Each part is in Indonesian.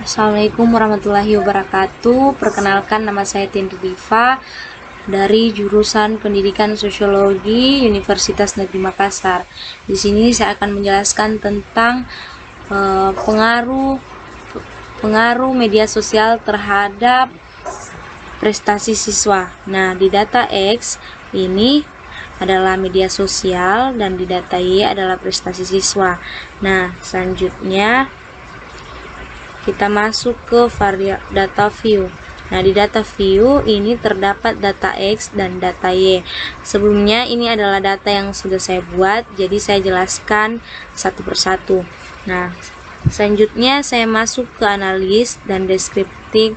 Assalamualaikum warahmatullahi wabarakatuh. Perkenalkan, nama saya Tindri Diva dari jurusan Pendidikan Sosiologi Universitas Negeri Makassar. Di sini saya akan menjelaskan tentang pengaruh media sosial terhadap prestasi siswa. Nah, di data X ini adalah media sosial dan di data Y adalah prestasi siswa. Nah, selanjutnya kita masuk ke data view. Nah, di data view ini terdapat data X dan data Y. Sebelumnya ini adalah data yang sudah saya buat, jadi saya jelaskan satu persatu. Nah, selanjutnya saya masuk ke analis dan deskriptif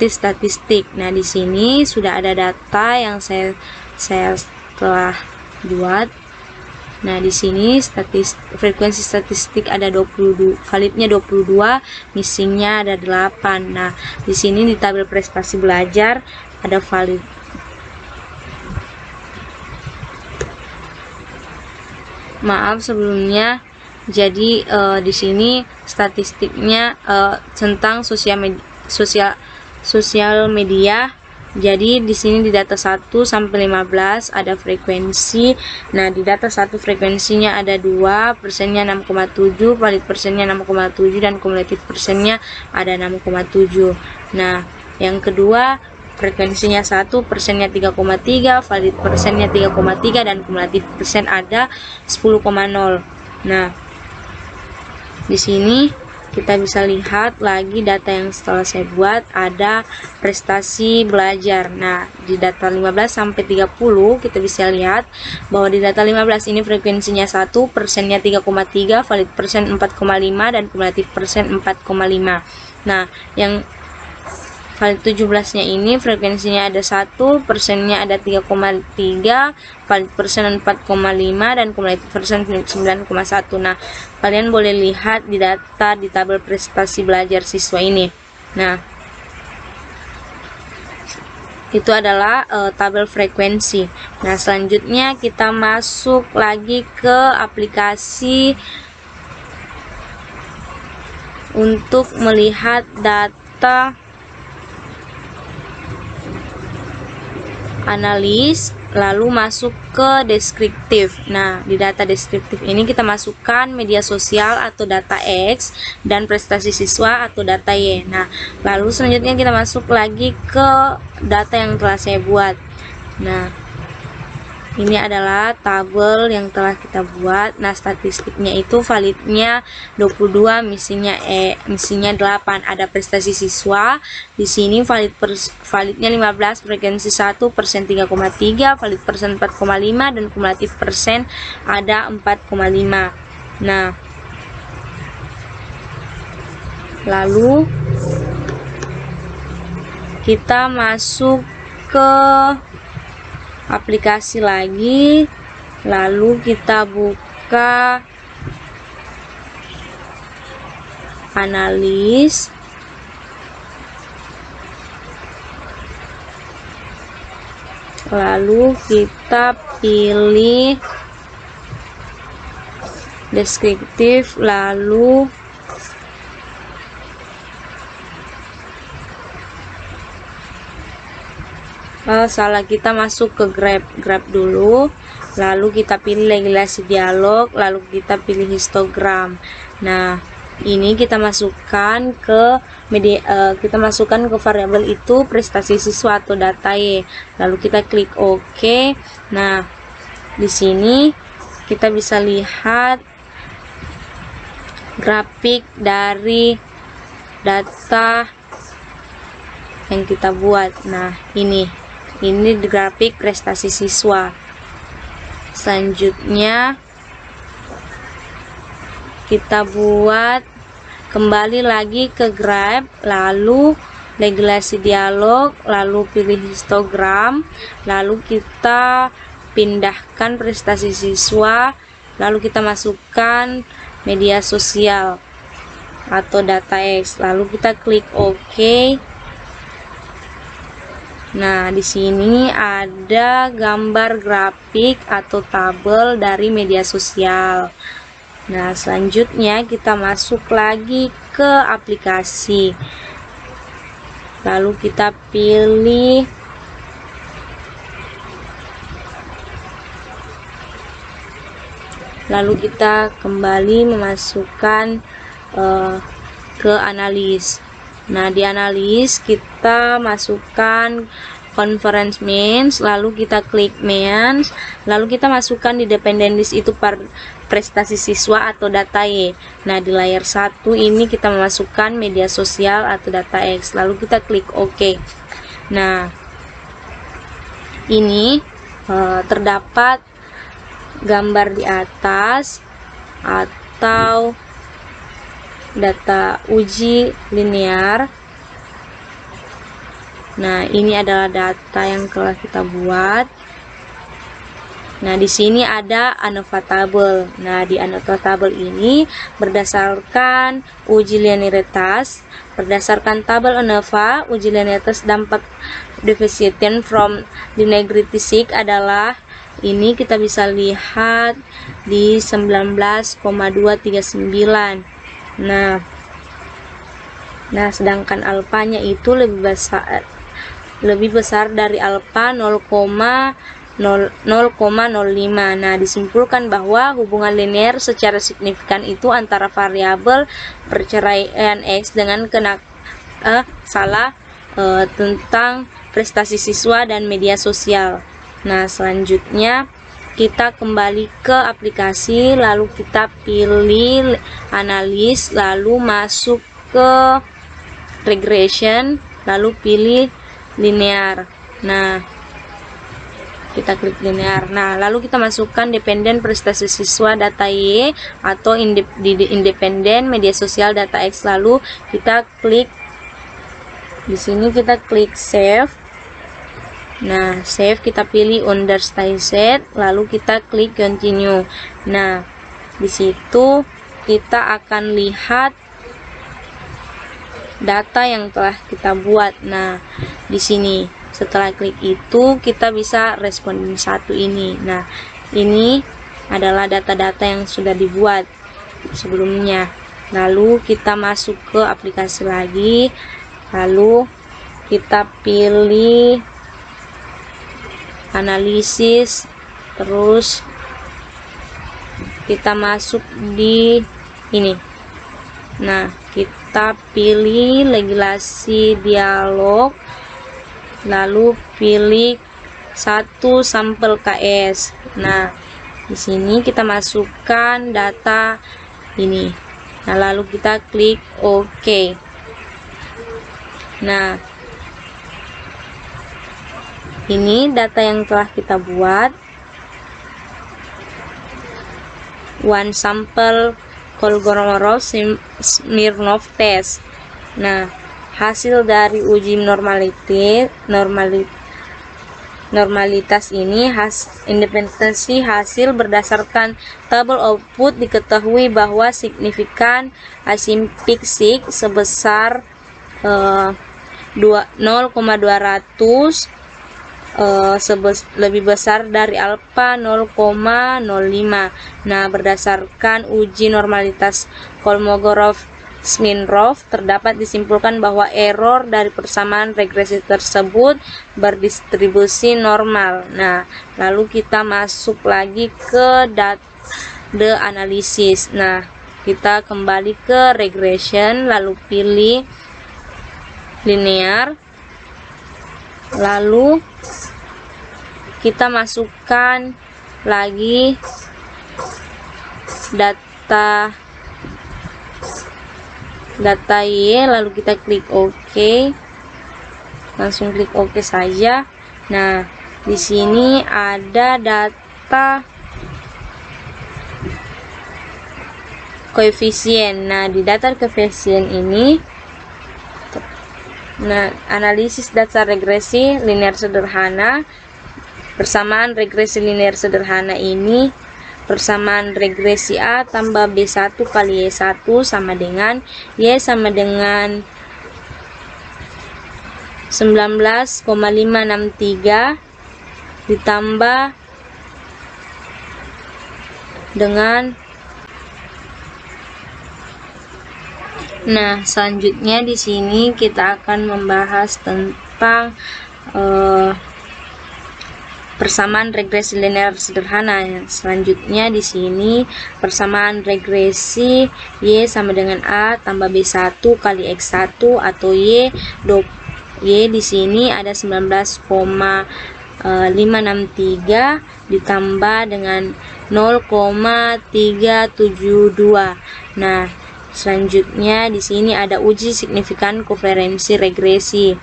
statistik. Nah, di sini sudah ada data yang saya telah buat. Nah, di sini frekuensi statistik ada 22, validnya 22, missingnya ada 8. Nah, di sini di tabel prestasi belajar ada valid. Maaf sebelumnya. Jadi di sini statistiknya tentang sosial media. Jadi di sini di data 1 sampai 15 ada frekuensi. Nah, di data 1 frekuensinya ada 2, persennya 6,7, valid persennya 6,7 dan kumulatif persennya ada 6,7. Nah, yang kedua frekuensinya 1, persennya 3,3, valid persennya 3,3 dan kumulatif persen ada 10,0. Nah, di sini kita bisa lihat lagi data yang setelah saya buat ada prestasi belajar. Nah, di data 15 sampai 30 kita bisa lihat bahwa di data 15 ini frekuensinya 1, persennya 3,3, valid persen 4,5 dan kumulatif persen 4,5. Nah, yang valid 17-nya ini frekuensinya ada 1, persennya ada 3,3, valid persen 4,5 dan kumulatif persen 9,1. Nah, kalian boleh lihat di data di tabel prestasi belajar siswa ini. Nah, itu adalah tabel frekuensi. Nah, selanjutnya kita masuk lagi ke aplikasi untuk melihat data analis, lalu masuk ke deskriptif. Nah, di data deskriptif ini kita masukkan media sosial atau data X dan prestasi siswa atau data Y. Nah, lalu selanjutnya kita masuk lagi ke data yang telah saya buat. Nah, ini adalah tabel yang telah kita buat. Nah, statistiknya itu validnya 22, missingnya 8. Ada prestasi siswa. Di sini validnya 15, frekuensi 1, persen 3,3, valid persen 4,5 dan kumulatif persen ada 4,5. Nah, lalu kita masuk ke aplikasi lagi, lalu kita buka analis, lalu kita pilih deskriptif, lalu kita masuk ke grab dulu, lalu kita pilih regulasi dialog, lalu kita pilih histogram. Nah, ini kita masukkan ke variabel itu prestasi siswa atau data Y, lalu kita klik OK. Nah, di sini kita bisa lihat grafik dari data yang kita buat. Nah, ini grafik prestasi siswa. Selanjutnya kita buat kembali lagi ke grab, lalu regulasi dialog, lalu pilih histogram, lalu kita pindahkan prestasi siswa, lalu kita masukkan media sosial atau data X, lalu kita klik OK. Nah, di sini ada gambar grafik atau tabel dari media sosial. Nah, selanjutnya kita masuk lagi ke aplikasi. Lalu kita pilih kembali memasukkan ke analis. Nah, di analis kita masukkan conference means, lalu kita klik means, lalu kita masukkan di dependent list itu prestasi siswa atau data Y. Nah, di layar 1 ini kita memasukkan media sosial atau data X, lalu kita klik OK. Nah, ini terdapat gambar di atas atau data uji linear. Nah, ini adalah data yang telah kita buat. Nah, di sini ada ANOVA table. Nah, di ANOVA table ini berdasarkan uji linearitas, berdasarkan tabel ANOVA, uji linearitas dampak deviation from linearity adalah ini kita bisa lihat di 19,239. Nah, sedangkan alfanya itu lebih besar dari alfa 0,05. Nah, disimpulkan bahwa hubungan linear secara signifikan itu antara variabel perceraian X dengan tentang prestasi siswa dan media sosial. Nah, selanjutnya kita kembali ke aplikasi, lalu kita pilih analis, lalu masuk ke regression, lalu pilih linear. Nah, kita klik linear. Nah, lalu kita masukkan dependen prestasi siswa data Y atau independen media sosial data X, lalu kita klik di sini, kita klik save. Nah, save, kita pilih understand set, lalu kita klik continue. Nah, di situ kita akan lihat data yang telah kita buat. Nah, di sini setelah klik itu kita bisa respon satu ini. Nah, ini adalah data-data yang sudah dibuat sebelumnya. Lalu kita masuk ke aplikasi lagi, lalu kita pilih analisis, terus kita masuk di ini. Nah, kita pilih regulasi dialog, lalu pilih satu sampel KS. Nah, di sini kita masukkan data ini. Nah, lalu kita klik OK. Nah, ini data yang telah kita buat. One sample Kolmogorov-Smirnov test. Nah, hasil dari uji normalitas ini independensi hasil berdasarkan tabel output diketahui bahwa signifikan asymptotic sebesar 0,200 lebih besar dari alfa 0,05. Nah, berdasarkan uji normalitas Kolmogorov-Smirnov terdapat disimpulkan bahwa error dari persamaan regresi tersebut berdistribusi normal. Nah, lalu kita masuk lagi ke the analysis. Nah, kita kembali ke regression, lalu pilih linear, lalu kita masukkan lagi data Y, lalu kita klik OK, langsung klik OK saja. Nah, di sini ada data koefisien. Nah, di data koefisien ini, analisis data regresi linear sederhana, persamaan regresi linear sederhana ini, persamaan regresi A tambah B1 kali Y1 sama dengan Y sama dengan 19,563 ditambah dengan Nah, selanjutnya di sini kita akan membahas tentang persamaan regresi linear sederhana. Selanjutnya di sini persamaan regresi Y sama dengan A tambah B1 kali X1 atau Y di sini ada 19,563 ditambah dengan 0,372. Nah, selanjutnya di sini ada uji signifikan koferensi regresi.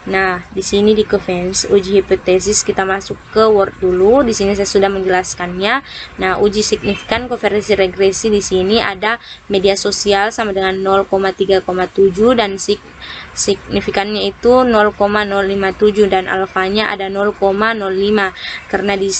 Nah, di sini di koferensi uji hipotesis kita masuk ke Word dulu. Di sini saya sudah menjelaskannya. Nah, uji signifikan koferensi regresi di sini ada media sosial sama dengan 0,3,7 dan signifikannya itu 0,057 dan alfanya ada 0,05. Karena di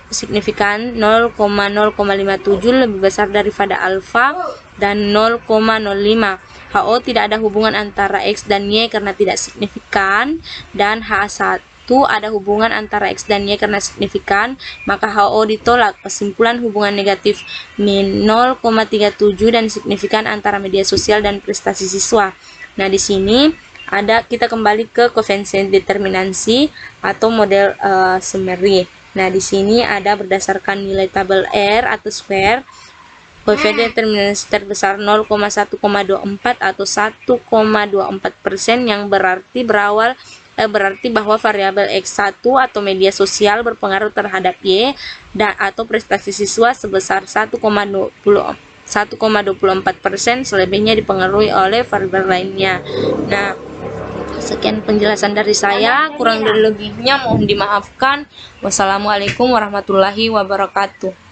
signifikan 0,057 lebih besar daripada alfa dan 0,05. HO tidak ada hubungan antara X dan Y karena tidak signifikan, dan H1 ada hubungan antara X dan Y karena signifikan, maka HO ditolak. Kesimpulan hubungan negatif min 0,37 dan signifikan antara media sosial dan prestasi siswa. Nah, di sini kita kembali ke koefisien determinansi atau model summary. Nah, di sini ada berdasarkan nilai tabel R atau square, koefisien determinansi terbesar 0,1,24 atau 1,24% yang berarti bahwa variabel X1 atau media sosial berpengaruh terhadap Y atau prestasi siswa sebesar 1,24%, selebihnya dipengaruhi oleh variabel lainnya. Nah, sekian penjelasan dari saya, kurang dan lebihnya mohon dimaafkan. Wassalamualaikum warahmatullahi wabarakatuh.